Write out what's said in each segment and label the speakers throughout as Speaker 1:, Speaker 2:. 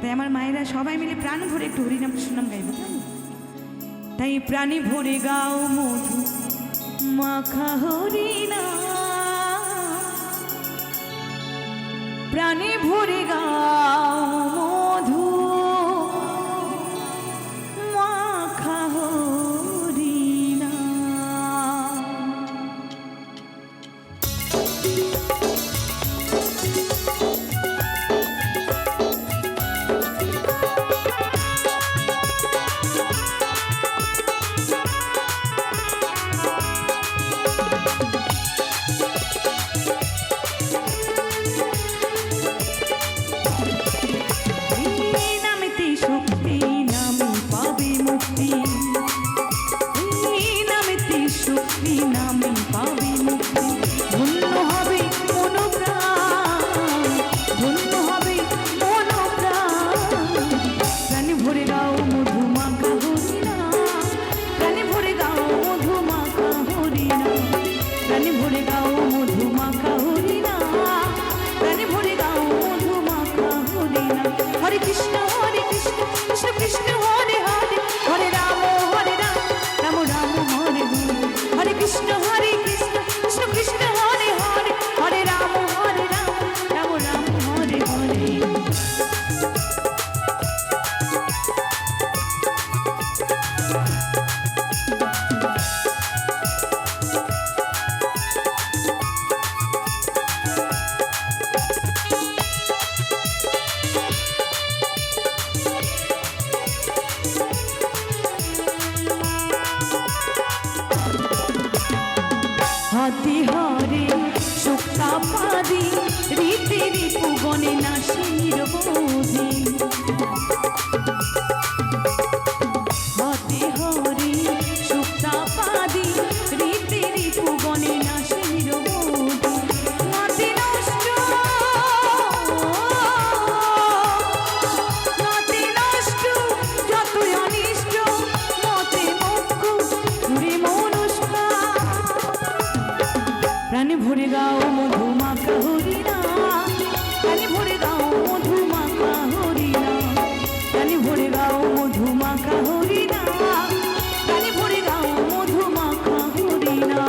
Speaker 1: তাই আমার মায়েরা সবাই মিলে প্রাণ ভরে একটু হরিনাম কৃষ্ণনাম গাইব। তাই প্রাণী ভরে গাও মধু মাখা হরিনাম, প্রাণী ভরে গাও মধু মাখা হরিনাম। হাতি হরে শুক্তা পাদি রীতি রিপু বনে নাশে নিরবধি, হাতি হরে শুক্তা পাদি রীতি রিপু বনে নাশে নিরবধি। নাতি নষ্ট যতই অনিষ্ট মতে মুখ্য ঘুরে মনুষ্কা, প্রাণী ভরে গাও মধু মাখা হরিনাম, প্রাণী ভরে গাও মধু মাখা হরিনাম, প্রাণী ভরে গাও মধু মাখা হরিনাম, প্রাণী ভরে গাও মধু মাখা হরিনাম।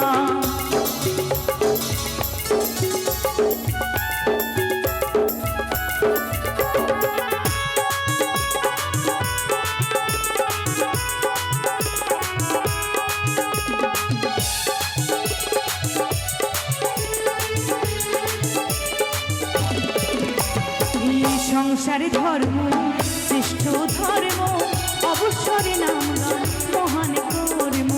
Speaker 1: সংসারে ধর্ম শ্রেষ্ঠ ধর্ম, অবসরে নাম গান মহান কর্ম।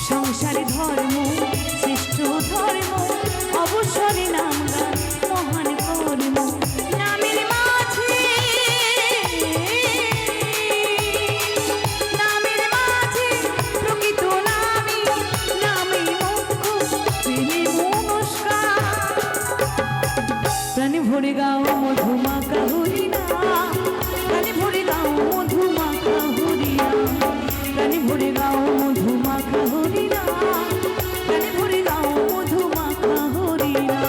Speaker 1: সংসারে ধর্ম শ্রেষ্ঠ ধর্ম, অবসরে নাম গান মহান কর্ম। নামের মাঝে প্রকৃত নামে নামে মুখ্য প্রেমে মনস্কার, প্রাণী ভরে গাও মধু মাখা হরিনাম, প্রাণী ভরে গাও মধু মাখা হরিনাম, প্রাণী ভরে গাও মধু মাখা হরিনাম, প্রাণী ভরে গাও মধু মাখা হরিনাম।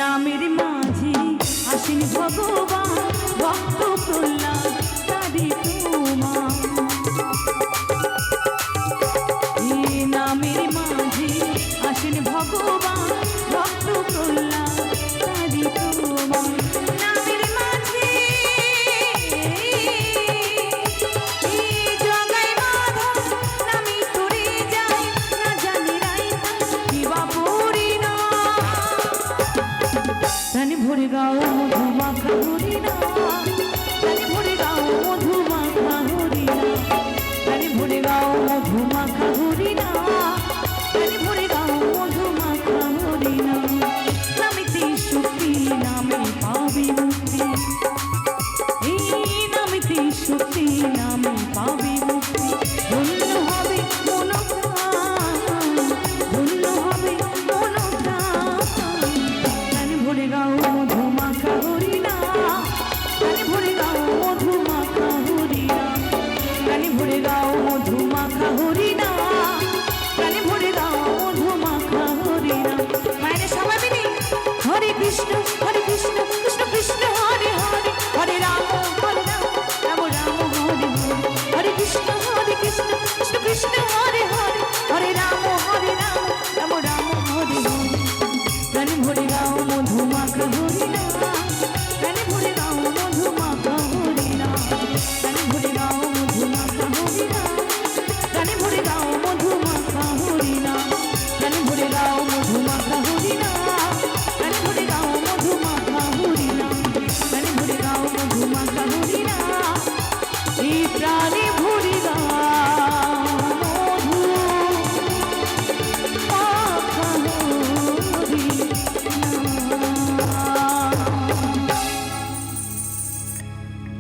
Speaker 1: নামের মাঝি আসেন ভগবান, ভক্ত প্রহ্লাদ তারি তোমা। নামের মাঝি আসেন ভগবান, ভক্ত প্রহ্লাদ তারি তোমা। নামের মাঝি জগাই মাধব নামি তোরে যায়, না জানি রাইতা কিবা পরিণাম, প্রাণী ভরে গাও মধু মাখা হরিনাম, প্রাণী ভরে গাও মধু মাখা হরিনাম, প্রাণী ভরে গাও মধু মাখা হরিনাম, প্রাণী ভরে গাও মধু মাখা হরিনাম। নামেতে সুখী নামে মধুমাখা হরি নাম, প্রাণে ভরে গাও মধুমাখা হরি নাম। মায়ের সবাই মিলে হরে কৃষ্ণ কৃষ্ণ কৃষ্ণ হরে হরে, হরে রাম রাম রাম হরে হরে, হরে কৃষ্ণ কৃষ্ণ কৃষ্ণ হরে হরে, হরে রাম রাম রাম হরে হরে। প্রাণে ভরে গাও মধুমাখা হরি নাম।